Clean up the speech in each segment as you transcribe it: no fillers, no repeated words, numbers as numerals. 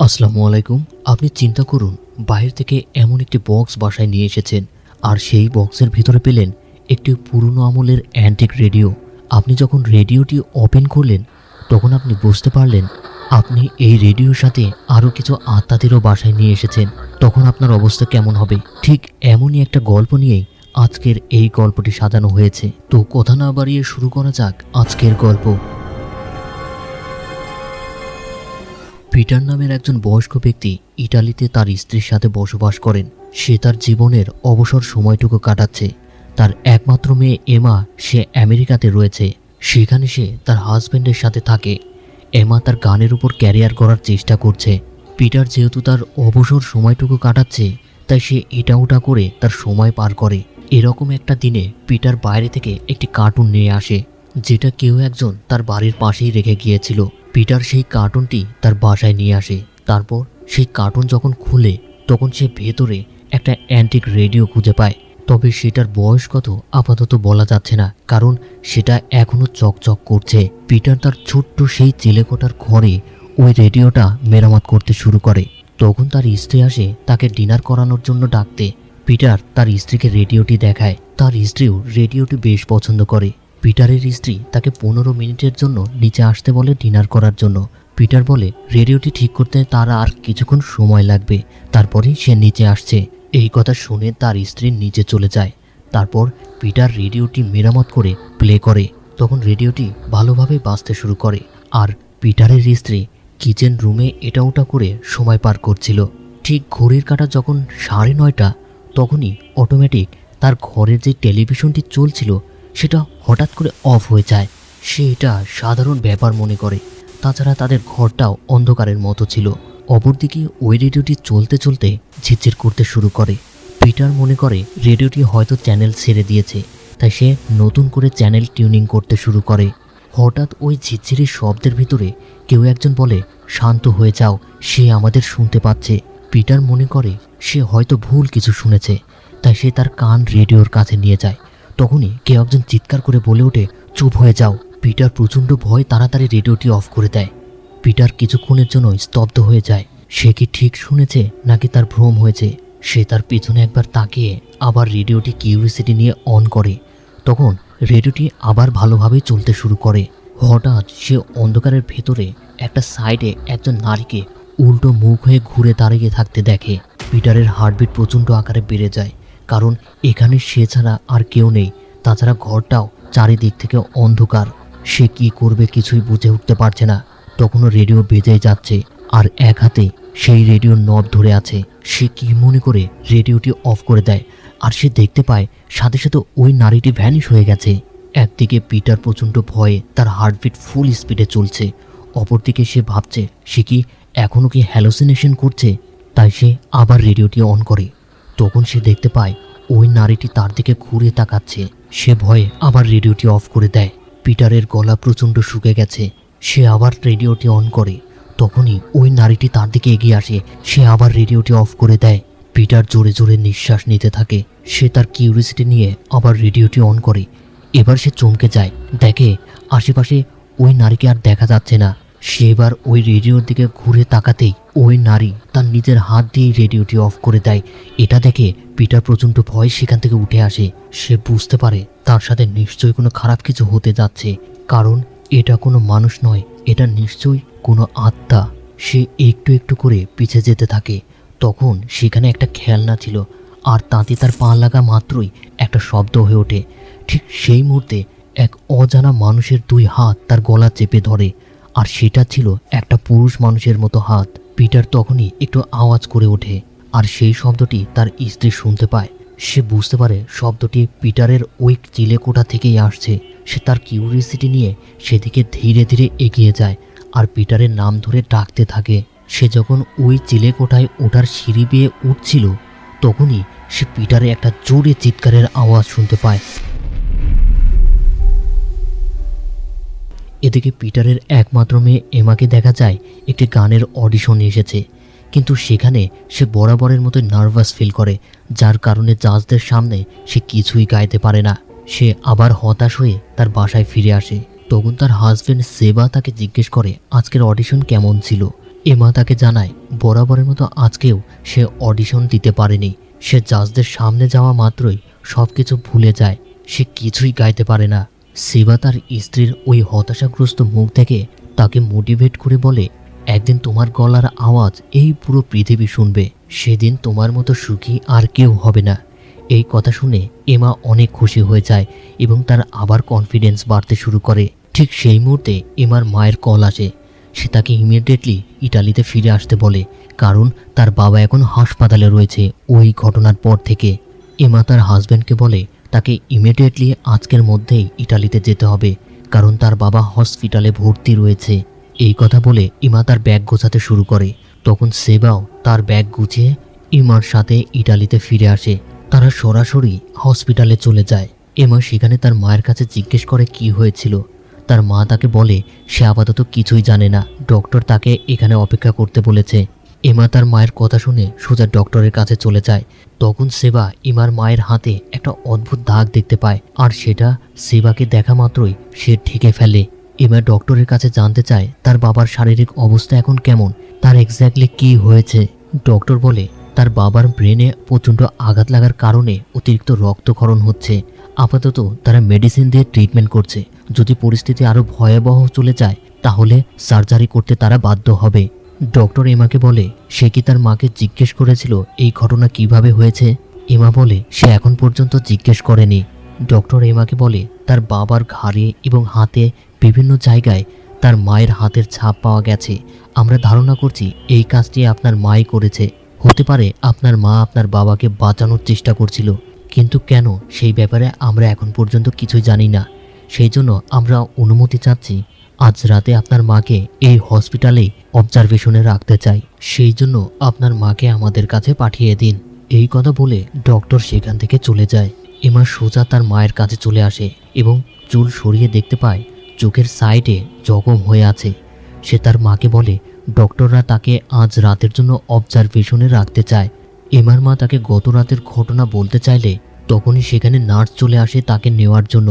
আসসালামু আলাইকুম। আপনি চিন্তা করুন, বাইরে থেকে এমন একটি বক্স বাসায় নিয়ে এসেছেন, আর সেই বক্সের ভিতরে পেলেন একটি পুরনো আমলের অ্যান্টিক রেডিও। আপনি যখন রেডিওটি ওপেন করলেন, তখন আপনি বুঝতে পারলেন আপনি এই রেডিওর সাথে আরও কিছু আত্মাদেরও বাসায় নিয়ে এসেছেন। তখন আপনার অবস্থা কেমন হবে? ঠিক এমনই একটা গল্প নিয়েই আজকের এই গল্পটি সাজানো হয়েছে। তো কথা না বাড়িয়ে শুরু করা যাক আজকের গল্প। পিটার নামের একজন বয়স্ক ব্যক্তি ইটালিতে তার স্ত্রীর সাথে বসবাস করেন। সে তার জীবনের অবসর সময়টুকু কাটাচ্ছে। তার একমাত্র মেয়ে এমা, সে আমেরিকাতে রয়েছে। সেখানে সে তার হাজব্যান্ডের সাথে থাকে। এমা তার গানের উপর ক্যারিয়ার করার চেষ্টা করছে। পিটার যেহেতু তার অবসর সময়টুকু কাটাচ্ছে, তাই সে এটা ওটা করে তার সময় পার করে। এরকম একটা দিনে পিটার বাইরে থেকে একটি কার্টুন নিয়ে আসে, যেটা কেউ একজন তার বাড়ির পাশেই রেখে গিয়েছিল। পিটার সেই কার্টুনটি তার বাসায় নিয়ে আসে। তারপর সেই কার্টুন যখন খুলে, তখন সে ভেতরে একটা অ্যান্টিক রেডিও খুঁজে পায়। তবে সেটার বয়স কত আপাতত বলা যাচ্ছে না, কারণ সেটা এখনো চকচক করছে। পিটার তার ছোট্ট সেই চিলেকোঠার ঘরে ওই রেডিওটা মেরামত করতে শুরু করে। তখন তার স্ত্রী আসে তাকে ডিনার করানোর জন্য ডাকতে। পিটার তার স্ত্রীকে রেডিওটি দেখায়। তার স্ত্রীও রেডিওটি বেশ পছন্দ করে। পিটারের স্ত্রী তাকে 15 মিনিটের জন্য নিচে আসতে বলে ডিনার করার জন্য। পিটার বলে রেডিওটি ঠিক করতে তার আর কিছুক্ষণ সময় লাগবে, তারপরে সে নিচে আসছে। এই কথা শুনে তার স্ত্রী নিচে চলে যায়। তারপর পিটার রেডিওটি মেরামত করে প্লে করে। তখন রেডিওটি ভালোভাবে বাজতে শুরু করে, আর পিটারের স্ত্রী কিচেন রুমে এটা ওটা করে সময় পার করছিল। ঠিক ঘড়ির কাঁটা যখন 9:30, তখনই অটোমেটিক তার ঘরের যে টেলিভিশনটি চলছিল সেটা হঠাৎ করে অফ হয়ে যায়। সে এটা সাধারণ ব্যাপার মনে করে। তাছাড়া তাদের ঘরটাও অন্ধকারের মতো ছিল। অপরদিকে ওই রেডিওটি চলতে চলতে ঝিরঝির করতে শুরু করে। পিটার মনে করে রেডিওটি হয়তো চ্যানেল ছেড়ে দিয়েছে, তাই সে নতুন করে চ্যানেল টিউনিং করতে শুরু করে। হঠাৎ ওই ঝিরঝিরের শব্দের ভিতরে কেউ একজন বলে, শান্ত হয়ে যাও, সে আমাদের শুনতে পাচ্ছে। পিটার মনে করে সে হয়তো ভুল কিছু শুনেছে, তাই সে তার কান রেডিওর কাছে নিয়ে যায়। তখনই কেউ একজন চিৎকার করে বলে ওঠে, চুপ হয়ে যাও। পিটার প্রচণ্ড ভয় তাড়াতাড়ি রেডিওটি অফ করে দেয়। পিটার কিছুক্ষণের জন্য স্তব্ধ হয়ে যায়। সে কি ঠিক শুনেছে নাকি তার ভ্রম হয়েছে? সে তার পিছনে একবার তাকিয়ে আবার রেডিওটি কিউরিওসিটি নিয়ে অন করে। তখন রেডিওটি আবার ভালোভাবেই চলতে শুরু করে। হঠাৎ সে অন্ধকারের ভেতরে একটা সাইডে একজন নারীকে উল্টো মুখ হয়ে ঘুরে দাঁড়িয়ে থাকতে দেখে। পিটারের হার্টবিট প্রচণ্ড আকারে বেড়ে যায়, কারণ এখানে সে ছাড়া আর কেউ নেই। তাছাড়া ঘরটাও চারিদিক থেকে অন্ধকার। সে কি করবে কিছুই বুঝে উঠতে পারছে না। তখনও রেডিও বেজেই যাচ্ছে, আর এক হাতে সেই রেডিওর নব ধরে আছে। সে কি মনে করে রেডিওটি অফ করে দেয়, আর সে দেখতে পায় সাথে সাথে ওই নারীটি ভ্যানিশ হয়ে গেছে। একদিকে পিটার প্রচণ্ড ভয়ে তার হার্টবিট ফুল স্পিডে চলছে, অপরদিকে সে ভাবছে সে কি এখনও কি হ্যালোসিনেশন করছে। তাই সে আবার রেডিওটি অন করে। তখন সে দেখতে পায় ওই নারীটি তার দিকে ঘুরে তাকাচ্ছে। সে ভয়ে আবার রেডিওটি অফ করে দেয়। পিটারের গলা প্রচণ্ড শুকে গেছে। সে আবার রেডিওটি অন করে। তখনই ওই নারীটি তার দিকে এগিয়ে আসে। সে আবার রেডিওটি অফ করে দেয়। পিটার জোরে জোরে নিঃশ্বাস নিতে থাকে। সে তার কিউরিওসিটি নিয়ে আবার রেডিওটি অন করে। এবার সে চমকে যায়, দেখে আশেপাশে ওই নারীকে আর দেখা যাচ্ছে না। সে এবার ওই রেডিওর দিকে ঘুরে তাকাতেই ওই নারী তার নিজের হাত দিয়ে রেডিওটি অফ করে দেয়। এটা দেখে পিটার প্রচণ্ড ভয় সেখান থেকে উঠে আসে। সে বুঝতে পারে তার সাথে নিশ্চয়ই কোনো খারাপ কিছু হতে যাচ্ছে, কারণ এটা কোনো মানুষ নয়, এটা নিশ্চয়ই কোনো আত্মা। সে একটু একটু করে পিছে যেতে থাকে। তখন সেখানে একটা খেলনা ছিল, আর তাতে তার পা লাগা মাত্রই একটা শব্দ হয়ে ওঠে। ঠিক সেই মুহূর্তে এক অজানা মানুষের 2 হাত তার গলা চেপে ধরে, আর সেটা ছিল একটা পুরুষ মানুষের মতো হাত। পিটার তখনই একটু আওয়াজ করে ওঠে, আর সেই শব্দটি তার স্ত্রী শুনতে পায়। সে বুঝতে পারে শব্দটি পিটারের ওই চিলেকোঠা থেকেই আসছে। সে তার কিউরিওসিটি নিয়ে সেদিকে ধীরে ধীরে এগিয়ে যায়, আর পিটারের নাম ধরে ডাকতে থাকে। সে যখন ওই চিলেকোঠায় ওঠার সিঁড়ি বেয়ে উঠছিল, তখনই সে পিটারে একটা জোরে চিৎকারের আওয়াজ শুনতে পায়। এদিকে পিটারের একমাত্র মেয়ে এমাকে দেখা যায় একটি গানের অডিশনে এসেছে, কিন্তু সেখানে সে বরাবরের মতো নার্ভাস ফিল করে, যার কারণে জাজদের সামনে সে কিছুই গাইতে পারে না। সে আবার হতাশ হয়ে তার বাসায় ফিরে আসে। তখন তার হাজব্যান্ড সেবা তাকে জিজ্ঞেস করে আজকের অডিশন কেমন ছিল। এমা তাকে জানায় বরাবরের মতো আজকেও সে অডিশন দিতে পারেনি। সে জাজদের সামনে যাওয়া মাত্রই সবকিছু ভুলে যায়, সে কিছুই গাইতে পারে না। শিবা তার স্ত্রীর ওই হতাশাগ্রস্ত মুখ দেখে তাকে মোটিভেট করে বলে, একদিন তোমার গলার আওয়াজ এই পুরো পৃথিবী শুনবে, সেদিন তোমার মতো সুখী আর কেউ হবে না। এই কথা শুনে এমা অনেক খুশি হয়ে যায় এবং তার আবার কনফিডেন্স বাড়তে শুরু করে। ঠিক সেই মুহূর্তে এমার মায়ের কল আসে। সে তাকে ইমিডিয়েটলি ইটালিতে ফিরে আসতে বলে, কারণ তার বাবা এখন হাসপাতালে রয়েছে ওই ঘটনার পর থেকে। এমা তার হাজব্যান্ডকে বলে তাকে ইমিডিয়েটলি আজকের মধ্যেই ইটালিতে যেতে হবে, কারণ তার বাবা হসপিটালে ভর্তি রয়েছে। এই কথা বলে ইমা তার ব্যাগ গোছাতে শুরু করে। তখন সেবাও তার ব্যাগ গুছিয়ে ইমার সাথে ইটালিতে ফিরে আসে। তারা সরাসরি হসপিটালে চলে যায়। এমা সেখানে তার মায়ের কাছে জিজ্ঞেস করে কি হয়েছিল। তার মা তাকে বলে সে আপাতত কিছুই জানে না, ডক্টর তাকে এখানে অপেক্ষা করতে বলেছে। এমা তার মায়ের কথা শুনে সোজা ডক্টরের কাছে চলে যায়। তখন সেবা ইমার মায়ের হাতে একটা অদ্ভুত দাগ দেখতে পায়, আর সেটা সেবাকে দেখা মাত্রই সে ঢেকে ফেলে। এমা ডক্টরের কাছে জানতে চায় তার বাবার শারীরিক অবস্থা এখন কেমন, তার এক্স্যাক্টলি কি হয়েছে। ডক্টর বলে তার বাবার ব্রেনে প্রচণ্ড আঘাত লাগার কারণে অতিরিক্ত রক্তক্ষরণ হচ্ছে। আপাতত তারা মেডিসিন দিয়ে ট্রিটমেন্ট করছে, যদি পরিস্থিতি আরও ভয়াবহ চলে যায় তাহলে সার্জারি করতে তারা বাধ্য হবে। ডক্টর এমাকে বলে সে কি তার মাকে জিজ্ঞেস করেছিল এই ঘটনা কিভাবে হয়েছে। এমা বলে সে এখন পর্যন্ত জিজ্ঞেস করেনি। ডক্টর এমাকে বলে তার বাবার ঘাড়ে এবং হাতে বিভিন্ন জায়গায় তার মায়ের হাতের ছাপ পাওয়া গেছে। আমরা ধারণা করছি এই কাজটি আপনার মাই করেছে। হতে পারে আপনার মা আপনার বাবাকে বাঁচানোর চেষ্টা করছিল, কিন্তু কেন সেই ব্যাপারে আমরা এখন পর্যন্ত কিছুই জানি না। সেই জন্য আমরা অনুমতি চাচ্ছি আজ রাতে আপনার মাকে এই হসপিটালেই অবজারভেশনে রাখতে চাই। সেই জন্য আপনার মাকে আমাদের কাছে পাঠিয়ে দিন। এই কথা বলে ডক্টর সেখান থেকে চলে যায়। এমা সোজা তার মায়ের কাছে চলে আসে এবং চুল সরিয়ে দেখতে পায় চোখের সাইডে জখম হয়ে আছে। সে তার মাকে বলে ডক্টররা তাকে আজ রাতের জন্য অবজারভেশনে রাখতে চায়। এমার মা তাকে গত রাতের ঘটনা বলতে চাইলে তখনই সেখানে নার্স চলে আসে তাকে নেওয়ার জন্য।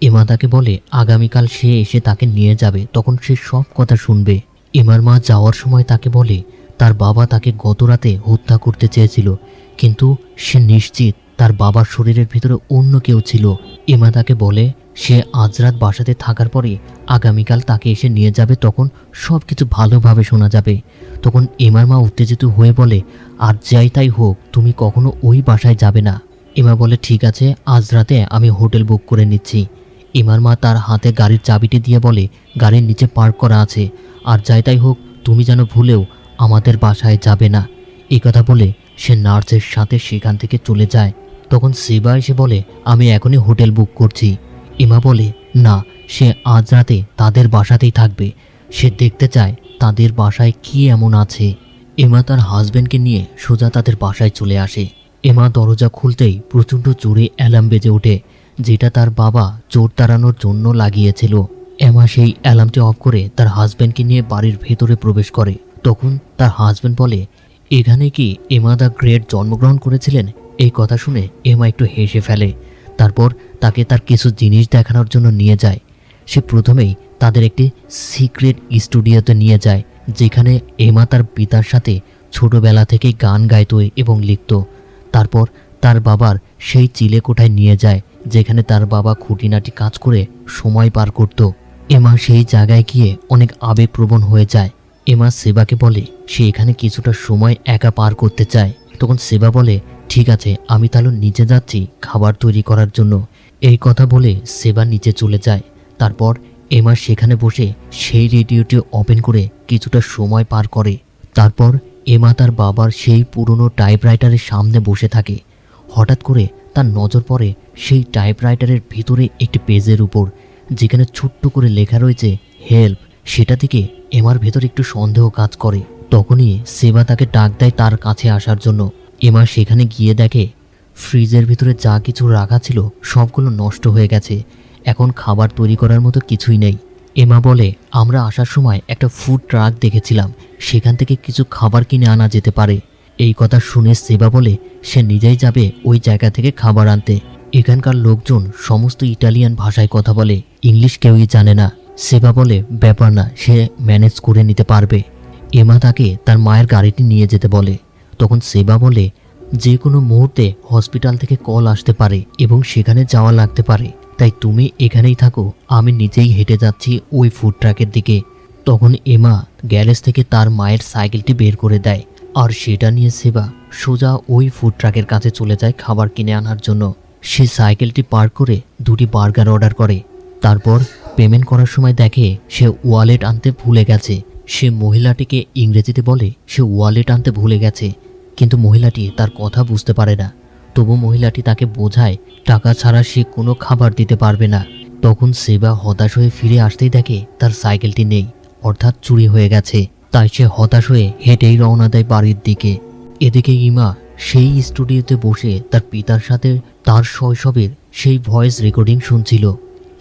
এমা তাকে বলে আগামীকাল সে এসে তাকে নিয়ে যাবে, তখন সে সব কথা শুনবে। এমার মা যাওয়ার সময় তাকে বলে তার বাবা তাকে গত রাতে হত্যা করতে চেয়েছিল, কিন্তু সে নিশ্চিত তার বাবার শরীরের ভিতরে অন্য কেউ ছিল। এমা তাকে বলে সে আজ রাত বাসাতে থাকার পরে আগামীকাল তাকে এসে নিয়ে যাবে, তখন সব কিছু ভালোভাবে শোনা যাবে। তখন এমার মা উত্তেজিত হয়ে বলে আর যাই তাই হোক তুমি কখনো ওই বাসায় যাবে না। এমা বলে ঠিক আছে, আজ রাতে আমি হোটেল বুক করে নিচ্ছি। এমার মা তার হাতে গাড়ির চাবিটি দিয়ে বলে গাড়ির নিচে পার্ক করা আছে, আর যাই তাই হোক তুমি যেন ভুলেও আমাদের বাসায় যাবে না। এই কথা বলে সে নার্সের সাথে সেখান থেকে চলে যায়। তখন সেবা এসে বলে আমি এখনই হোটেল বুক করছি। এমা বলে না, সে আজ রাতে তাদের বাসাতেই থাকবে। সে দেখতে চায় তাদের বাসায় কি এমন আছে। এমা তার হাজব্যান্ডকে নিয়ে সোজা তাদের বাসায় চলে আসে। এমা দরজা খুলতেই প্রচণ্ড জোরে অ্যালার্ম বেজে ওঠে, যেটা তার বাবা চোর তাড়ানোর জন্য লাগিয়েছিল। এমা সেই অ্যালার্মটি অফ করে তার হাজব্যান্ডকে নিয়ে বাড়ির ভেতরে প্রবেশ করে। তখন তার হাজব্যান্ড বলে এখানে কি এমা দ্য গ্রেট জন্মগ্রহণ করেছিলেন। এই কথা শুনে এমা একটু হেসে ফেলে। তারপর তাকে তার কিছু জিনিস দেখানোর জন্য নিয়ে যায়। সে প্রথমেই তাদের একটি সিক্রেট স্টুডিওতে নিয়ে যায়, যেখানে এমা তার পিতার সাথে ছোটবেলা থেকেই গান গাইত এবং লিখত। তারপর তার বাবার সেই চিলেকোঠায় নিয়ে যায়, যেখানে তার বাবা খুঁটিনাটি কাজ করে সময় পার করত। এমা সেই জায়গায় গিয়ে অনেক আবেগপ্রবণ হয়ে যায়। এমা সেবাকে বলে সে এখানে কিছুটা সময় একা পার করতে চায়। তখন সেবা বলে ঠিক আছে, আমি তাহলে নিচে যাচ্ছি খাবার তৈরি করার জন্য। এই কথা বলে সেবা নিচে চলে যায়। তারপর এমা সেখানে বসে সেই রেডিওটি ওপেন করে কিছুটা সময় পার করে। তারপর এমা তার বাবার সেই পুরনো টাইপরাইটারের সামনে বসে থাকে। হঠাৎ করে তার নজর পড়ে সেই টাইপরাইটারের ভিতরে একটি পেজের উপর, যেখানে ছোট্ট করে লেখা রয়েছে হেল্প। সেটা থেকে এমার ভেতর একটু সন্দেহ কাজ করে। তখনই সেবা তাকে ডাক দেয় তার কাছে আসার জন্য। এমা সেখানে গিয়ে দেখে ফ্রিজের ভিতরে যা কিছু রাখা ছিল সবগুলো নষ্ট হয়ে গেছে। এখন খাবার তৈরি করার মতো কিছুই নেই। এমা বলে আমরা আসার সময় একটা ফুড ট্রাক দেখেছিলাম, সেখান থেকে কিছু খাবার কিনে আনা যেতে পারে। এই কথা শুনে সেবা বলে সে নিজেই যাবে ওই জায়গা থেকে খাবার আনতে। এখানকার লোকজন সমস্ত ইটালিয়ান ভাষায় কথা বলে, ইংলিশ কেউই জানে না। সেবা বলে ব্যাপার না, সে ম্যানেজ করে নিতে পারবে। এমা তাকে তার মায়ের গাড়িটি নিয়ে যেতে বলে। তখন সেবা বলে, যে কোনো মুহূর্তে হসপিটাল থেকে কল আসতে পারে এবং সেখানে যাওয়া লাগতে পারে, তাই তুমি এখানেই থাকো, আমি নিজেই হেঁটে যাচ্ছি ওই ফুড ট্রাকের দিকে। তখন এমা গ্যারেজ থেকে তার মায়ের সাইকেলটি বের করে দেয়, আর সেটা নিয়ে সেবা সোজা ওই ফুড ট্রাকের কাছে চলে যায় খাবার কিনে আনার জন্য। সে সাইকেলটি পার্ক করে 2টি বার্গার অর্ডার করে। তারপর পেমেন্ট করার সময় দেখে সে ওয়ালেট আনতে ভুলে গেছে। সে মহিলাটিকে ইংরেজিতে বলে সে ওয়ালেট আনতে ভুলে গেছে, কিন্তু মহিলাটি তার কথা বুঝতে পারে না। তবু মহিলাটি তাকে বোঝায় টাকা ছাড়া সে কোনো খাবার দিতে পারবে না। তখন সেবা হতাশ হয়ে ফিরে আসতেই দেখে তার সাইকেলটি নেই, অর্থাৎ চুরি হয়ে গেছে। তাই সে হতাশ হয়ে হেঁটেই রওনা দেয় বাড়ির দিকে। এদিকে ইমা সেই স্টুডিওতে বসে তার পিতার সাথে তার শৈশবের সেই ভয়েস রেকর্ডিং শুনছিল।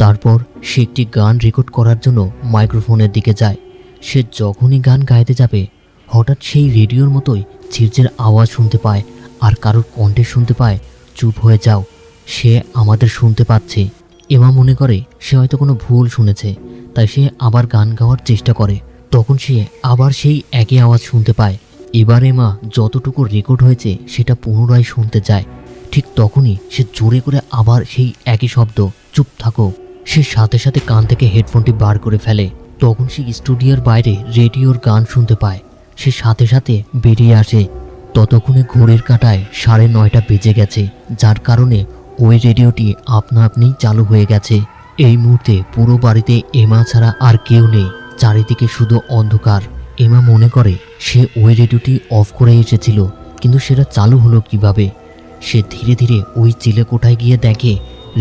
তারপর সে একটি গান রেকর্ড করার জন্য মাইক্রোফোনের দিকে যায়। সে যখনই গান গাইতে যাবে, হঠাৎ সেই রেডিওর মতোই ঝিরঝির আওয়াজ শুনতে পায়, আর কারোর কণ্ঠে শুনতে পায়, চুপ হয়ে যাও, সে আমাদের শুনতে পাচ্ছে। এমা মনে করে সে হয়তো কোনো ভুল শুনেছে, তাই সে আবার গান গাওয়ার চেষ্টা করে। তখন সে আবার সেই একই আওয়াজ শুনতে পায়। এবার এমা যতটুকু রেকর্ড হয়েছে সেটা পুনরায় শুনতে যায়। ঠিক তখনই সে জোরে করে আবার সেই একই শব্দ, চুপ থাকো। সে সাথে সাথে কান থেকে হেডফোনটি বার করে ফেলে। তখন সে স্টুডিওর বাইরে রেডিওর গান শুনতে পায়। সে সাথে সাথে বেরিয়ে আসে। ততক্ষণে ঘড়ির কাঁটায় 9:30 বেজে গেছে, যার কারণে ওই রেডিওটি আপনা আপনি চালু হয়ে গেছে। এই মুহূর্তে পুরো বাড়িতে এমা ছাড়া আর কেউ নেই, চারিদিকে শুধু অন্ধকার। এমা মনে করে সে ওই রেডিওটি অফ করে এসেছিল, কিন্তু সেটা চালু হলো কিভাবে। সে ধীরে ধীরে ওই চিলেকোঠায় গিয়ে দেখে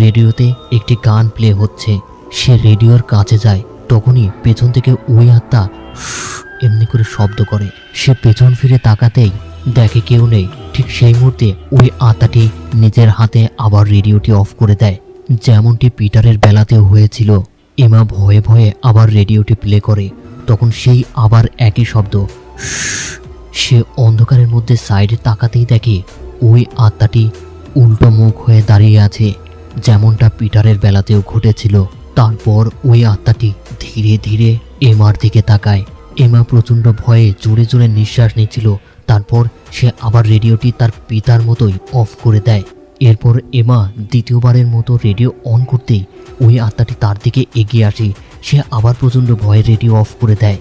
রেডিওতে একটি গান প্লে হচ্ছে। সে রেডিওর কাছে যায়, তখনই পেছন থেকে ওই আত্মা এমনি করে শব্দ করে। সে পেছন ফিরে তাকাতেই দেখে কেউ নেই। ঠিক সেই মুহূর্তে ওই আত্মাটি নিজের হাতে আবার রেডিওটি অফ করে দেয়, যেমনটি পিটারের বেলাতেও হয়েছিল। এমা ভয়ে ভয়ে আবার রেডিওটি প্লে করে। তখন সেই আবার একই শব্দ। সে অন্ধকারের মধ্যে সাইডে তাকাতেই দেখে ওই আত্মাটি উল্টো মুখ হয়ে দাঁড়িয়ে আছে, যেমনটা পিটারের বেলাতেও ঘটেছিল। তারপর ওই আত্মাটি ধীরে ধীরে এমার দিকে তাকায়। এমা প্রচণ্ড ভয়ে জোরে জোরে নিঃশ্বাস নিচ্ছিল। তারপর সে আবার রেডিওটি তার পিতার মতোই অফ করে দেয়। এরপর এমা দ্বিতীয়বারের মতো রেডিও অন করতেই ওই আত্মাটি তার দিকে এগিয়ে আসে। সে আবার প্রচণ্ড ভয়ে রেডিও অফ করে দেয়।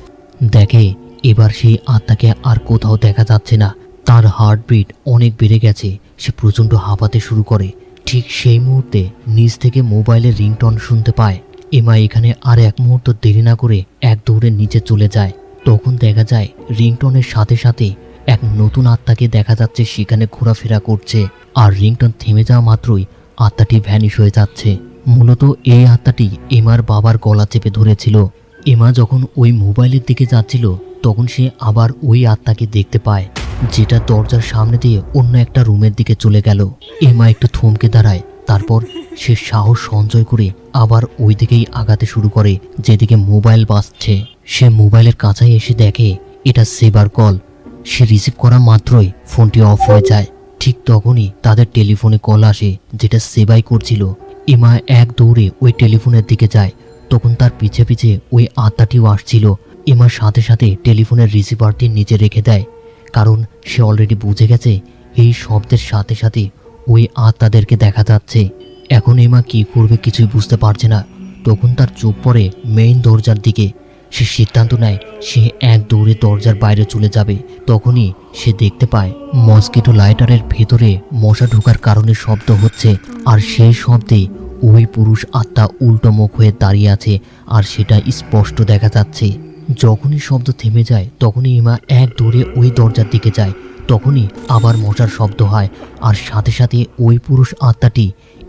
দেখে এবার সেই আত্মাকে আর কোথাও দেখা যাচ্ছে না। তার হার্টবিট অনেক বেড়ে গেছে। সে প্রচণ্ড হাঁপাতে শুরু করে। ঠিক সেই মুহূর্তে নিজ থেকে মোবাইলের রিংটন শুনতে পায়। এমা এখানে আর এক মুহূর্ত দেরি না করে এক দৌড়ে নিচে চলে যায়। তখন দেখা যায় রিংটনের সাথে সাথে এক নতুন আত্মাকে দেখা যাচ্ছে সেখানে ঘোরাফেরা করছে। আর রিংটন থেমে যাওয়া মাত্রই আত্মাটি ভ্যানিশ হয়ে যাচ্ছে। মূলত এই আত্মাটি এমার বাবার গলা চেপে ধরেছিল। এমা যখন ওই মোবাইলের দিকে যাচ্ছিল, তখন সে আবার ওই আত্মাকে দেখতে পায়, যেটা দরজার সামনে দিয়ে অন্য একটা রুমের দিকে চলে গেল। এমা একটু থমকে দাঁড়ায়। তারপর সে সাহস সঞ্চয় করে আবার ওই দিকেই আগাতে শুরু করে যেদিকে মোবাইল বাজছে। সে মোবাইলের কাছায় এসে দেখে এটা সেবার কল। সে রিসিভ করা মাত্রই ফোনটি অফ হয়ে যায়। ঠিক তখনই তাদের টেলিফোনে কল আসে, যেটা সেবাই করছিল। এমা এক দৌড়ে ওই টেলিফোনের দিকে যায়। তখন তার পিছে পিছে ওই আত্মাটিও আসছিল। এমার সাথে সাথে টেলিফোনের রিসিভারটি নিচে রেখে দেয়, কারণ সে অলরেডি বুঝে গেছে এই শব্দের সাথে সাথে ওই আত্মাদেরকে দেখা যাচ্ছে। এখন এমা কি করবে কিছুই বুঝতে পারছে না। তখন তার চোখ পড়ে মেইন দরজার দিকে। সে সিদ্ধান্ত নেয় সে এক দৌড়ে দরজার বাইরে চলে যাবে। তখনই সে দেখতে পায় মসকিটো লাইটারের ভেতরে মশা ঢোকার কারণে শব্দ হচ্ছে, আর সেই শব্দে ওই পুরুষ আত্মা উল্টো মুখ হয়ে দাঁড়িয়ে আছে, আর সেটা স্পষ্ট দেখা যাচ্ছে। যখনই শব্দ থেমে যায়, তখনই এমা এক দৌড়ে ওই দরজার দিকে যায়। তখনই আবার মশার শব্দ হয়, আর সাথে সাথে ওই পুরুষ আত্মাটি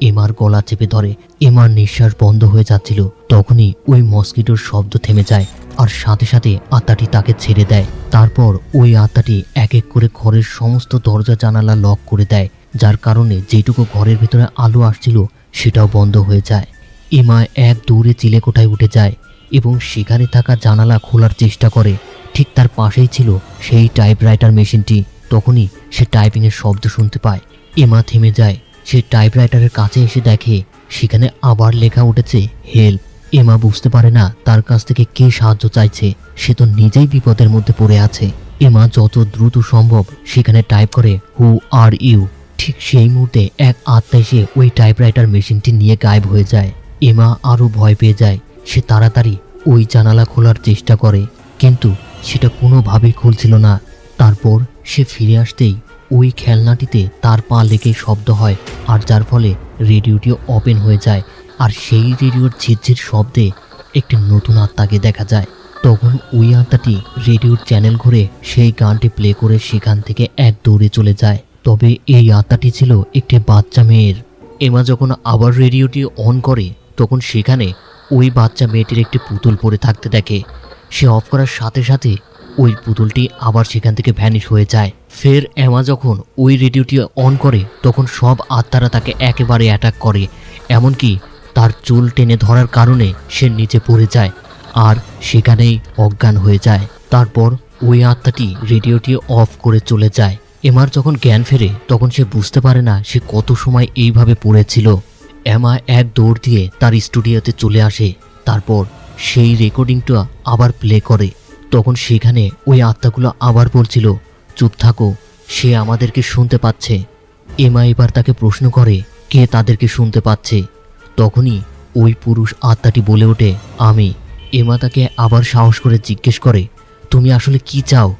এমার গলা চেপে ধরে। এমার নিঃশ্বাস বন্ধ হয়ে যাচ্ছিল। তখনই ওই মসকিটোর শব্দ থেমে যায়, আর সাথে সাথে আত্মাটি তাকে ছেড়ে দেয়। তারপর ওই আত্মাটি এক এক করে ঘরের সমস্ত দরজা জানালা লক করে দেয়, যার কারণে যেটুকু ঘরের ভিতরে আলো আসছিল সেটাও বন্ধ হয়ে যায়। এমা এক দৌড়ে চিলেকোঠায় উঠে যায় এবং সেখানে থাকা জানালা খোলার চেষ্টা করে। ঠিক তার পাশেই ছিল সেই টাইপরাইটার মেশিনটি। তখনই সে টাইপিংয়ের শব্দ শুনতে পায়। এমা থেমে যায়। সে টাইপরাইটারের কাছে এসে দেখে সেখানে আবার লেখা উঠেছে হেল্প। এমা বুঝতে পারে না তার কাছ থেকে কে সাহায্য চাইছে। সে তো নিজেই বিপদের মধ্যে পড়ে আছে। এমা যত দ্রুত সম্ভব সেখানে টাইপ করে হু আর ইউ। ঠিক সেই মুহূর্তে এক আত্মা এসে ওই টাইপরাইটার মেশিনটি নিয়ে গায়েব হয়ে যায়। এমা আরও ভয় পেয়ে যায়। সে তাড়াতাড়ি ওই জানালা খোলার চেষ্টা করে, কিন্তু সেটা কোনোভাবেই খুলছিল না। তারপর সে ফিরে আসতেই ওই খেলনাটিতে তার পা লেগে শব্দ হয়, আর যার ফলে রেডিওটি ওপেন হয়ে যায়। আর সেই রেডিওর ঝিরঝির শব্দে একটি নতুন আত্মাকে দেখা যায়। তখন ওই আত্মাটি রেডিওর চ্যানেল ঘুরে সেই গানটি প্লে করে সেখান থেকে এক দৌড়ে চলে যায়। তবে এই আত্মাটি ছিল একটি বাচ্চা মেয়ের। এমা যখন আবার রেডিওটি অন করে তখন সেখানে ওই বাচ্চা মেয়েটির একটি পুতুল পড়ে থাকতে দেখে। সে অফ করার সাথে সাথে ওই পুতুলটি আবার সেখান থেকে ভ্যানিশ হয়ে যায়। ফের এমা যখন ওই রেডিওটি অন করে তখন সব আত্মারা তাকে একেবারে অ্যাটাক করে, এমনকি তার চুল টেনে ধরার কারণে সে নিচে পড়ে যায় আর সেখানেই অজ্ঞান হয়ে যায়। তারপর ওই আত্মাটি রেডিওটি অফ করে চলে যায়। এমার যখন জ্ঞান ফেরে তখন সে বুঝতে পারে না সে কত সময় এইভাবে পড়েছিল। এমা এক দৌড় দিয়ে তার স্টুডিওতে চলে আসে। তারপর সেই রেকর্ডিংটা আবার প্লে করে। তখন সেখানে ওই আত্মাগুলো আবার বলছিল, চুপ থাকো, সে আমাদেরকে শুনতে পাচ্ছে। এমা এবার তাকে প্রশ্ন করে কে তাদেরকে শুনতে পাচ্ছে। তখনই ওই পুরুষ আত্মাটি বলে ওঠে, আমি। এমা তাকে আবার সাহস করে জিজ্ঞেস করে, তুমি আসলে কি চাও?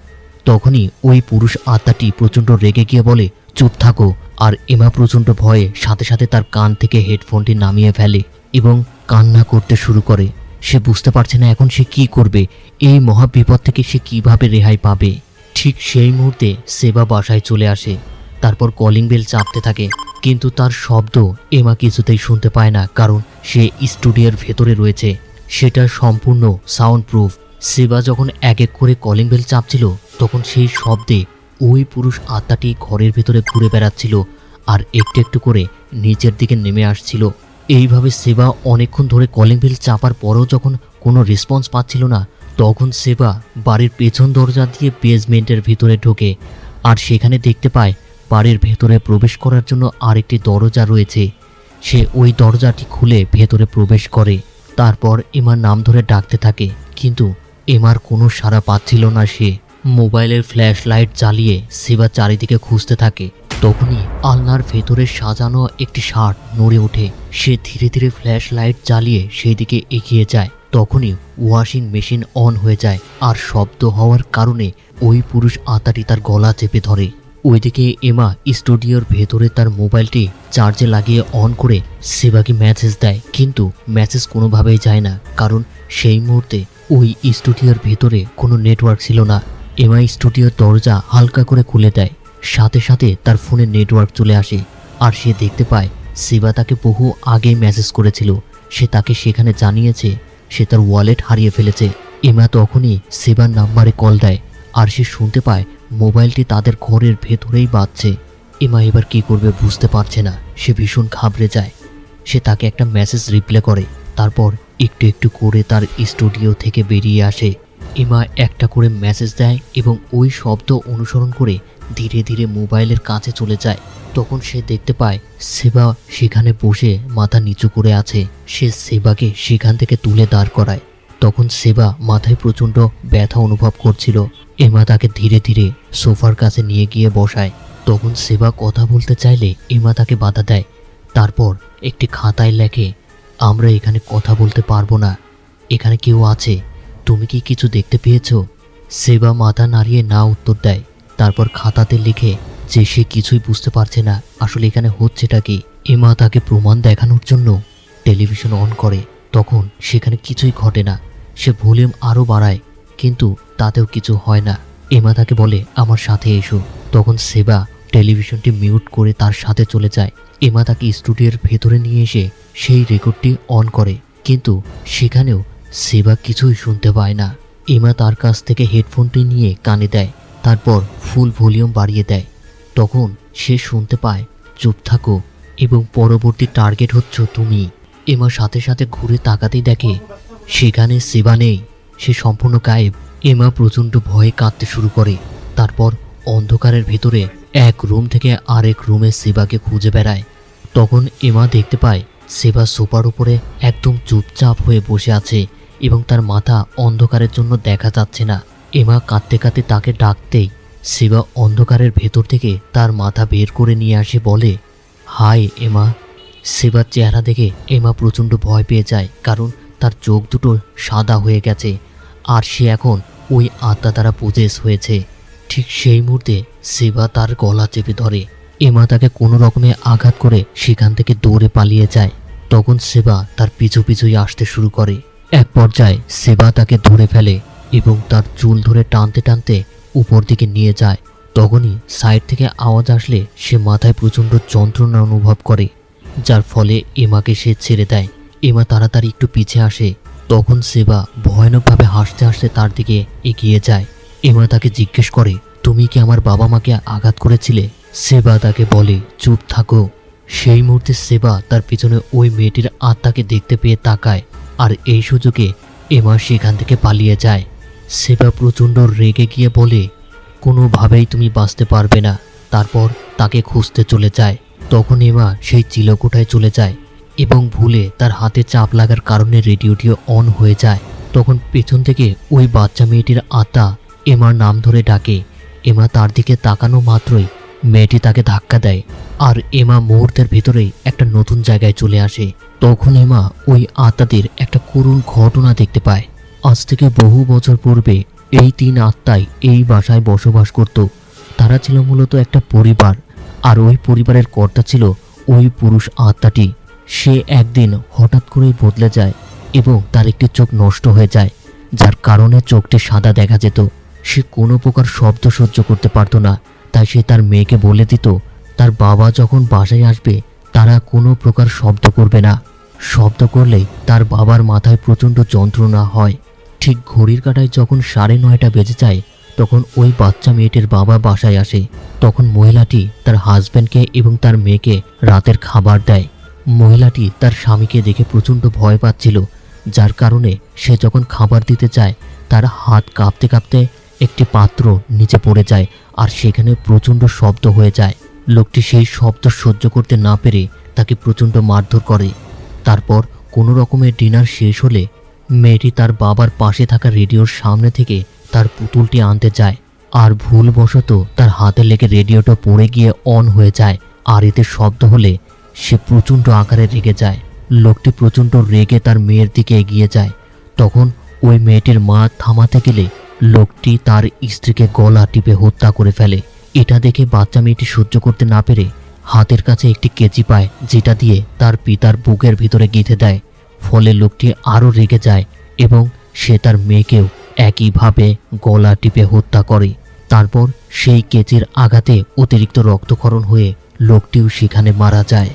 তখনই ওই পুরুষ আত্মাটি প্রচণ্ড রেগে গিয়ে বলে, চুপ থাকো। আর এমা প্রচণ্ড ভয়ে সাথে সাথে তার কান থেকে হেডফোনটি নামিয়ে ফেলে এবং কান্না করতে শুরু করে। সে বুঝতে পারছে না এখন সে কি করবে, এই মহা বিপদ থেকে সে কিভাবে রেহাই পাবে। ঠিক সেই মুহূর্তে সেবা বাসায় চলে আসে। তারপর কলিং বেল চাপতে থাকে, কিন্তু তার শব্দ এমা কিছুতেই শুনতে পায় না, কারণ সে স্টুডিওর ভেতরে রয়েছে। সেটা সম্পূর্ণ সাউন্ড প্রুফ। সেবা যখন এক এক করে কলিং বেল চাপছিল তখন সেই শব্দে ওই পুরুষ আত্মাটি ঘরের ভেতরে ঘুরে বেড়াচ্ছিল আর একটু একটু করে নিচের দিকে নেমে আসছিল। এইভাবে সেবা অনেকক্ষণ ধরে কলিং বেল চাপার পরেও যখন কোনো রেসপন্স পাচ্ছিল না, তখন সেবা বাড়ির পেছন দরজা দিয়ে বেসমেন্টের ভিতরে ঢোকে আর সেখানে দেখতে পায় বাড়ির ভেতরে প্রবেশ করার জন্য আরেকটি দরজা রয়েছে। সে ওই দরজাটি খুলে ভেতরে প্রবেশ করে। তারপর এমার নাম ধরে ডাকতে থাকে, কিন্তু এমার কোনো সাড়া পাচ্ছিল না। সে মোবাইলের ফ্ল্যাশ লাইট জ্বালিয়ে সেবা চারিদিকে খুঁজতে থাকে। তখনই আলনার ভেতরে সাজানো একটি শার্ট নড়ে ওঠে। সে ধীরে ধীরে ফ্ল্যাশ লাইট জ্বালিয়ে সেই দিকে এগিয়ে যায়। তখনই ওয়াশিং মেশিন অন হয়ে যায় আর শব্দ হওয়ার কারণে ওই পুরুষ আত্মাটি তার গলা চেপে ধরে। ওইদিকে এমা স্টুডিওর ভেতরে তার মোবাইলটি চার্জে লাগিয়ে অন করে সেবাকে মেসেজ দেয়, কিন্তু মেসেজ কোনোভাবেই যায় না, কারণ সেই মুহূর্তে ওই স্টুডিওর ভেতরে কোনো নেটওয়ার্ক ছিল না। এমা স্টুডিওর দরজা হালকা করে খুলে দেয়, সাথে সাথে তার ফোনে নেটওয়ার্ক চলে আসে আর সে দেখতে পায় সেবা তাকে বহু আগেই মেসেজ করেছিল। সে তাকে সেখানে জানিয়েছে সে তার ওয়ালেট হারিয়ে ফেলেছে। এমা তখনই সেবার নাম্বারে কল দেয় আর সে শুনতে পায় মোবাইলটি তাদের ঘরের ভেতরেই বাজছে। এমা এবার কি করবে বুঝতে পারছে না। সে ভীষণ ঘাবড়ে যায়। সে তাকে একটা মেসেজ রিপ্লাই করে, তারপর একটু একটু করে তার স্টুডিও থেকে বেরিয়ে আসে। এমা একটা করে মেসেজ দেয় এবং ওই শব্দ অনুসরণ করে ধীরে ধীরে মোবাইলের কাছে চলে যায়। তখন সে দেখতে পায় সেবা সেখানে বসে মাথা নিচু করে আছে। সে সেবাকে সেখান থেকে তুলে দাঁড় করায়। তখন সেবা মাথায় প্রচণ্ড ব্যথা অনুভব করছিল। এমা তাকে ধীরে ধীরে সোফার কাছে নিয়ে গিয়ে বসায়। তখন সেবা কথা বলতে চাইলে এমা তাকে বাধা দেয়। তারপর একটি খাতায় লেখে, আমরা এখানে কথা বলতে পারবো না, এখানে কেউ আছে, তুমি কি কিছু দেখতে পেয়েছো? সেবা মাথা নাড়িয়ে না উত্তর দেয়। তারপর খাতাতে লিখে যে সে কিছুই বুঝতে পারছে না আসলে এখানে হচ্ছেটা কি। এমা তাকে প্রমাণ দেখানোর জন্য টেলিভিশন অন করে। তখন সেখানে কিছুই ঘটে না। সে ভলিউম আরও বাড়ায়, কিন্তু তাতেও কিছু হয় না। এমা তাকে বলে আমার সাথে এসো। তখন সেবা টেলিভিশনটি মিউট করে তার সাথে চলে যায়। এমা তাকে স্টুডিওর ভেতরে নিয়ে এসে সেই রেকর্ডটি অন করে, কিন্তু সেখানেও সেবা কিছুই শুনতে পায় না। এমা তার কাছ থেকে হেডফোনটি নিয়ে কানে দেয়, তারপর ফুল ভলিউম বাড়িয়ে দেয়। তখন সে শুনতে পায় চুপ থাকো এবং পরবর্তী টার্গেট হচ্ছ তুমি। এমা সাথে সাথে ঘুরে তাকাতেই দেখে সেখানে সেবা নেই, সে সম্পূর্ণ গায়েব। এমা প্রচণ্ড ভয়ে কাঁদতে শুরু করে। তারপর অন্ধকারের ভেতরে এক রুম থেকে আরেক রুমে সেবাকে খুঁজে বেড়ায়। তখন এমা দেখতে পায় সেবা সোফার উপরে একদম চুপচাপ হয়ে বসে আছে এবং তার মাথা অন্ধকারের জন্য দেখা যাচ্ছে না। এমা কাঁদতে কাঁদতে তাকে ডাকতেই সেবা অন্ধকারের ভেতর থেকে তার মাথা বের করে নিয়ে আসে, বলে, হাই এমা। সেবার চেহারা দেখে এমা প্রচণ্ড ভয় পেয়ে যায়, কারণ তার চোখ দুটো সাদা হয়ে গেছে আর সে এখন ওই আত্মা দ্বারা পজেস হয়েছে। ঠিক সেই মুহূর্তে সেবা তার গলা চেপে ধরে। এমা তাকে কোনো রকমে আঘাত করে সেখান থেকে দৌড়ে পালিয়ে যায়। তখন সেবা তার পিছু পিছুই আসতে শুরু করে। এক পর্যায়ে সেবা তাকে ধরে ফেলে এবং তার চুল ধরে টানতে টানতে উপর দিকে নিয়ে যায়। তখনই সাইড থেকে আওয়াজ আসলে সে মাথায় প্রচণ্ড যন্ত্রণা অনুভব করে, যার ফলে এমাকে সে ছেড়ে দেয়। এমা তাড়াতাড়ি একটু পিছিয়ে আসে। তখন সেবা ভয়ানকভাবে হাসতে হাসতে তার দিকে এগিয়ে যায়। এমা তাকে জিজ্ঞেস করে, তুমি কি আমার বাবা মাকে আঘাত করেছিলে? সেবা তাকে বলে, চুপ থাকো। সেই মুহূর্তে সেবা তার পিছনে ওই মেয়েটির আত্মাকে দেখতে পেয়ে তাকায়, আর এই সুযোগে এমা সেখান থেকে পালিয়ে যায়। সেবা প্রচণ্ড রেগে গিয়ে বলে, কোনোভাবেই তুমি বাঁচতে পারবে না। তারপর তাকে খুঁজতে চলে যায়। তখন এমা সেই চিলেকোঠায় চলে যায় এবং ভুলে তার হাতে চাপ লাগার কারণে রেডিওটিও অন হয়ে যায়। তখন পেছন থেকে ওই বাচ্চা মেয়েটির আত্মা এমার নাম ধরে ডাকে। এমা তার দিকে তাকানো মাত্রই মেয়েটি তাকে ধাক্কা দেয়, আর এমা মুহূর্তের ভিতরেই একটা নতুন জায়গায় চলে আসে। তখন এমা ওই আত্মাদের একটা করুণ ঘটনা দেখতে পায়। আজ থেকে বহু বছর পূর্বে এই 3 আত্মাই এই বাসায় বসবাস করত। তারা ছিল মূলত একটা পরিবার, আর ওই পরিবারের কর্তা ছিল ওই পুরুষ আত্মাটি। সে একদিন হঠাৎ করেই বদলে যায় এবং তার একটি চোখ নষ্ট হয়ে যায়, যার কারণে চোখটি সাদা দেখা যেত। সে কোনো প্রকার শব্দ সহ্য করতে পারত না, তাই সে তার মেয়েকে বলে দিত তার বাবা যখন বাসায় আসবে তারা কোনো প্রকার শব্দ করবে না। শব্দ করলেই তার বাবার মাথায় প্রচণ্ড যন্ত্রণা হয়। ঠিক ঘড়ির কাঁটায় যখন 9:30 বেজে যায়, তখন ওই বাচ্চা মেয়েটির বাবা বাসায় আসে। তখন মহিলাটি তার হাজব্যান্ডকে এবং তার মেয়েকে রাতের খাবার দেয়। মহিলাটি তার স্বামীকে দেখে প্রচণ্ড ভয় পাচ্ছিল, যার কারণে সে যখন খাবার দিতে চায় তার হাত কাঁপতে কাঁপতে একটি পাত্র নিচে পড়ে যায়, আর সেখানে প্রচণ্ড শব্দ হয়ে যায়। লোকটি সেই শব্দ সহ্য করতে না পেরে তাকে প্রচণ্ড মারধর করে। তারপর কোনো রকমের ডিনার শেষ হলে মেয়েটি তার বাবার পাশে থাকা রেডিওর সামনে থেকে তার পুতুলটি আনতে যায়, আর ভুলবশত তার হাতে লেগে রেডিওটা পড়ে গিয়ে অন হয়ে যায়। আর এতে শব্দ হলে সে প্রচণ্ড আকারে রেগে যায়। লোকটি প্রচণ্ড রেগে তার মেয়ের দিকে এগিয়ে যায়। তখন ওই মেয়েটির মা থামাতে গেলে লোকটি তার স্ত্রীকে গলা টিপে হত্যা করে ফেলে। এটা দেখে বাচ্চা মেয়েটি সহ্য করতে না পেরে হাতের কাছে একটি কেচি পায়, যেটা দিয়ে তার পিতার বুকের ভিতরে গেঁথে দেয়। ফলে লোকটি আরও রেগে যায় এবং সে তার মেয়েকেও একইভাবে গলা টিপে হত্যা করে। তারপর সেই কেচির আঘাতে অতিরিক্ত রক্তক্ষরণ হয়ে লোকটিও সেখানে মারা যায়।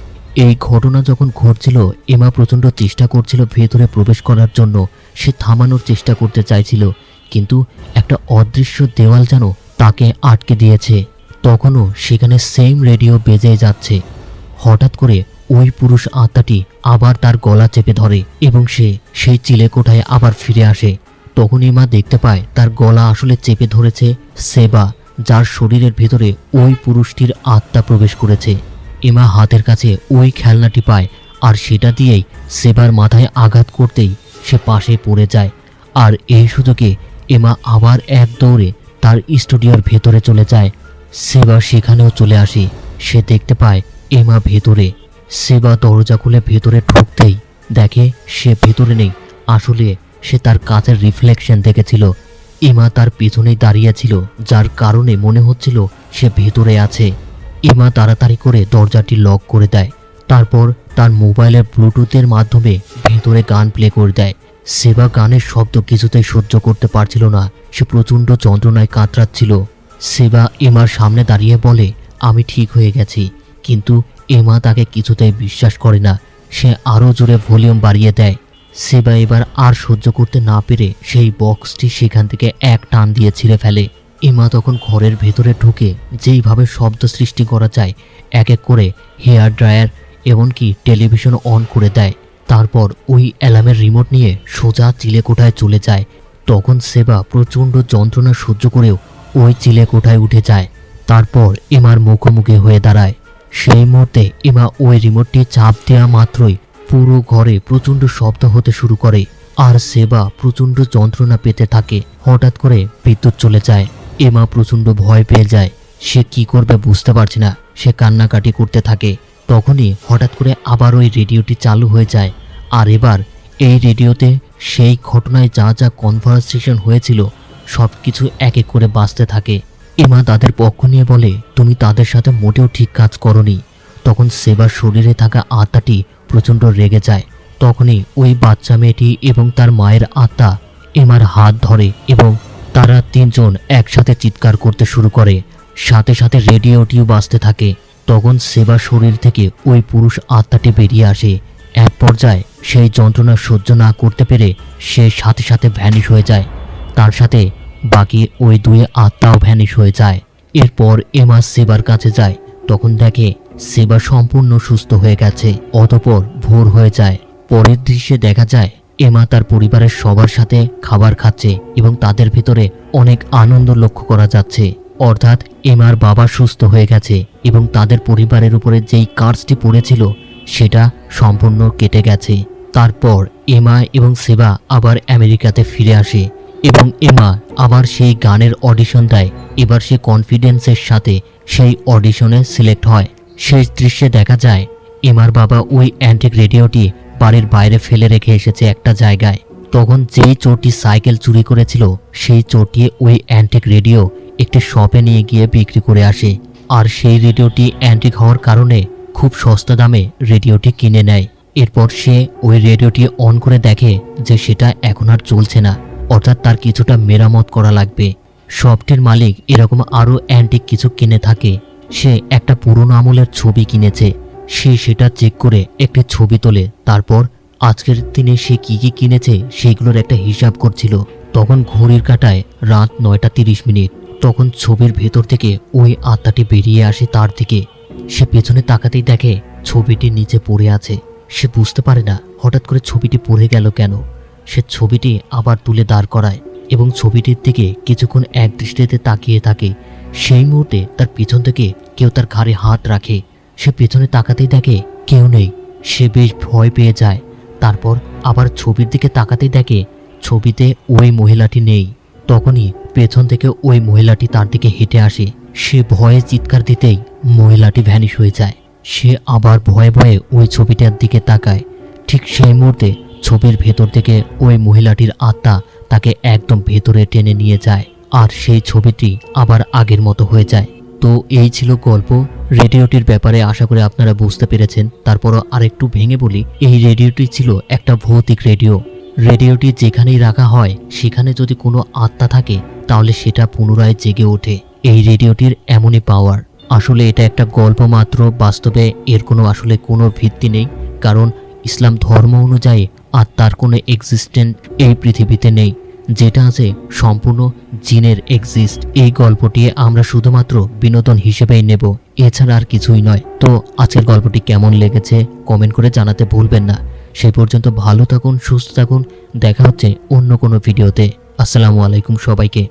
এই ঘটনা যখন ঘটছিল, এমা প্রচণ্ড চেষ্টা করছিল ভেতরে প্রবেশ করার জন্য। সে থামানোর চেষ্টা করতে চাইছিল, কিন্তু একটা অদৃশ্য দেওয়াল যেন তাকে আটকে দিয়েছে। তখনও সেখানে সেম রেডিও বেজে যাচ্ছে। হঠাৎ করে ওই পুরুষ আত্মাটি আবার তার গলা চেপে ধরে এবং সে সেই চিলেকোঠায় আবার ফিরে আসে। তখন এমা দেখতে পায় তার গলা আসলে চেপে ধরেছে সেবা, যার শরীরের ভেতরে ওই পুরুষটির আত্মা প্রবেশ করেছে। এমা হাতের কাছে ওই খেলনাটি পায়, আর সেটা দিয়েই সেবার মাথায় আঘাত করতেই সে পাশে পড়ে যায়। আর এই সুযোগে এমা আবার এক দৌড়ে তার স্টুডিওর ভেতরে চলে যায়। সেবা সেখানেও চলে আসে। সে দেখতে পায় এমা ভেতরে। সেবা দরজা খুলে ভেতরে ঢুকতেই দেখে সে ভেতরে নেই। আসলে সে তার কাচের রিফ্লেকশন দেখেছিল। এমা তার পেছনেই দাঁড়িয়েছিল, যার কারণে মনে হচ্ছিল সে ভেতরে আছে। এমা তাড়াতাড়ি করে দরজাটি লক করে দেয়। তারপর তার মোবাইলের ব্লুটুথের মাধ্যমে ভেতরে গান প্লে করে দেয়। সেবা গানের শব্দ কিছুতেই সহ্য করতে পারছিল না। সে প্রচণ্ড যন্ত্রণায় কাতরাচ্ছিল। সেবা এমার সামনে দাঁড়িয়ে বলে, আমি ঠিক হয়ে গেছি। কিন্তু এমা তাকে কিছুতেই বিশ্বাস করে না। সে আরও জোরে ভলিউম বাড়িয়ে দেয়। সেবা এবার আর সহ্য করতে না পেরে সেই বক্সটি সেখান থেকে এক টান দিয়ে ছিঁড়ে ফেলে। এমা তখন ঘরের ভেতরে ঢুকে যেইভাবে শব্দ সৃষ্টি করা যায় এক এক করে হেয়ার ড্রায়ার এমনকি টেলিভিশন অন করে দেয়। তারপর ওই অ্যালার্মের রিমোট নিয়ে সোজা চিলেকোঠায় চলে যায়। তখন সেবা প্রচণ্ড যন্ত্রণা সহ্য করেও ওই চিলেকোঠায় উঠে যায়। তারপর এমার মুখোমুখি হয়ে দাঁড়ায়। সেই মুহূর্তে এমা ওই রিমোটটি চাপ দেওয়া মাত্রই পুরো ঘরে প্রচণ্ড শব্দ হতে শুরু করে আর সেবা প্রচণ্ড যন্ত্রণা পেতে থাকে। হঠাৎ করে বিদ্যুৎ চলে যায়। এমা প্রচণ্ড ভয় পেয়ে যায়। সে কি করবে বুঝতে পারছে না। সে কান্নাকাটি করতে থাকে। তখনই হঠাৎ করে আবার ওই রেডিওটি চালু হয়ে যায়। আর এবার এই রেডিওতে সেই ঘটনায় যা যা কনভারসেশন হয়েছিল সব কিছু এক এক করে বাজতে থাকে। এমা তাদের পক্ষ নিয়ে বলে, তুমি তাদের সাথে মোটেও ঠিক কাজ করনি। তখন সেবার শরীরে থাকা আত্মাটি প্রচণ্ড রেগে যায়। তখনই ওই বাচ্চা মেয়েটি এবং তার মায়ের আত্মা এমার হাত ধরে এবং তারা তিনজন একসাথে চিৎকার করতে শুরু করে। সাথে সাথে রেডিওটিও বাজতে থাকে। তখন সেবার শরীর থেকে ওই পুরুষ আত্মাটি বেরিয়ে আসে। এক পর্যায়ে সেই যন্ত্রণা সহ্য না করতে পেরে সে সাথে সাথে ভ্যানিশ হয়ে যায়। তার সাথে বাকি ওই দুই আত্মাও ভ্যানিশ হয়ে যায়। এরপর এমা সেবার কাছে যায়। তখন দেখে সেবা সম্পূর্ণ সুস্থ হয়ে গেছে। অতঃপর ভোর হয়ে যায়। পরের দৃশ্যে দেখা যায় এমা তার পরিবারের সবার সাথে খাবার খাচ্ছে এবং তাদের ভিতরে অনেক আনন্দ লক্ষ্য করা যাচ্ছে। অর্থাৎ এমার বাবা সুস্থ হয়ে গেছে এবং তাদের পরিবারের উপরে যেই কার্সটি পড়েছিল সেটা সম্পূর্ণ কেটে গেছে। তারপর এমা এবং সেবা আবার আমেরিকাতে ফিরে আসে এবং এমা আবার সেই গানের অডিশন দেয়। এবার সে কনফিডেন্সের সাথে সেই অডিশনে সিলেক্ট হয়। শেষ দৃশ্যে দেখা যায় এমার বাবা ওই অ্যান্টিক রেডিওটি বাড়ির বাইরে ফেলে রেখে এসেছে একটা জায়গায়। তখন যেই চোরটি সাইকেল চুরি করেছিল সেই চোরটি ওই অ্যান্টিক রেডিও একটি শপে নিয়ে গিয়ে বিক্রি করে আসে। আর সেই রেডিওটি অ্যান্টিক হওয়ার কারণে খুব সস্তা দামে রেডিওটি কিনে নেয়। এরপর সে ওই রেডিওটি অন করে দেখে যে সেটা এখন আর চলছে না, অর্থাৎ তার কিছুটা মেরামত করা লাগবে। শপটির মালিক এরকম আরও অ্যান্টিক কিছু কিনে থাকে। সে একটা পুরনো আমলের ছবি কিনেছে। সে সেটা চেক করে একটি ছবি তোলে। তারপর আজকের দিনে সে কি কি কিনেছে সেইগুলোর একটা হিসাব করছিল। তখন ঘড়ির কাঁটায় রাত 9:30। তখন ছবির ভেতর থেকে ওই আত্মাটি বেরিয়ে আসে তার দিকে। সে পেছনে তাকাতেই দেখে ছবিটি নিচে পড়ে আছে। সে বুঝতে পারে না হঠাৎ করে ছবিটি পড়ে গেল কেন। সে ছবিটি আবার তুলে দাঁড় করায় এবং ছবিটির দিকে কিছুক্ষণ এক দৃষ্টিতে তাকিয়ে থাকে। সেই মুহূর্তে তার পেছন থেকে কেউ তার ঘাড়ে হাত রাখে। সে পেছনে তাকাতেই দেখে কেউ নেই। সে বেশ ভয় পেয়ে যায়। তারপর আবার ছবির দিকে তাকাতেই দেখে ছবিতে ওই মহিলাটি নেই। তখনই পেছন থেকে ওই মহিলাটি তার দিকে হেঁটে আসে। সে ভয়ে চিৎকার দিতেই মহিলাটি ভ্যানিশ হয়ে যায়। সে আবার ভয়ে ভয়ে ওই ছবিটার দিকে তাকায়। ঠিক সেই মুহূর্তে ছবির ভেতর থেকে ওই মহিলাটির আত্মা তাকে একদম ভেতরে টেনে নিয়ে যায় আর সেই ছবিটি আবার আগের মতো হয়ে যায়। তো এই ছিল গল্প। রেডিওটির ব্যাপারে আশা করি আপনারা বুঝতে পেরেছেন। তারপরও আরেকটু ভেঙে বলি, এই রেডিওটি ছিল একটা ভৌতিক রেডিও। রেডিওটি যেখানেই রাখা হয় সেখানে যদি কোনো আত্মা থাকে তাহলে সেটা পুনরায় জেগে ওঠে। এই রেডিওটির এমনই পাওয়ার। আসলে এটা একটা গল্প মাত্র, বাস্তবে এর আসলে কোনো ভিত্তি নেই। কারণ ইসলাম ধর্ম অনুযায়ী আত্মার কোনো এক্সিস্টেন্ট এই পৃথিবীতে নেই। যেটা আছে সম্পূর্ণ জিনের এক্সিস্ট। এই গল্পটি আমরা শুধুমাত্র বিনোদন হিসেবেই নেব, এছাড়া আর কিছুই নয়। তো আজকের গল্পটি কেমন লেগেছে কমেন্ট করে জানাতে ভুলবেন না। সেই পর্যন্ত ভালো থাকুন, সুস্থ থাকুন। দেখা হচ্ছে অন্য কোনো ভিডিওতে। আসসালামু আলাইকুম সবাইকে।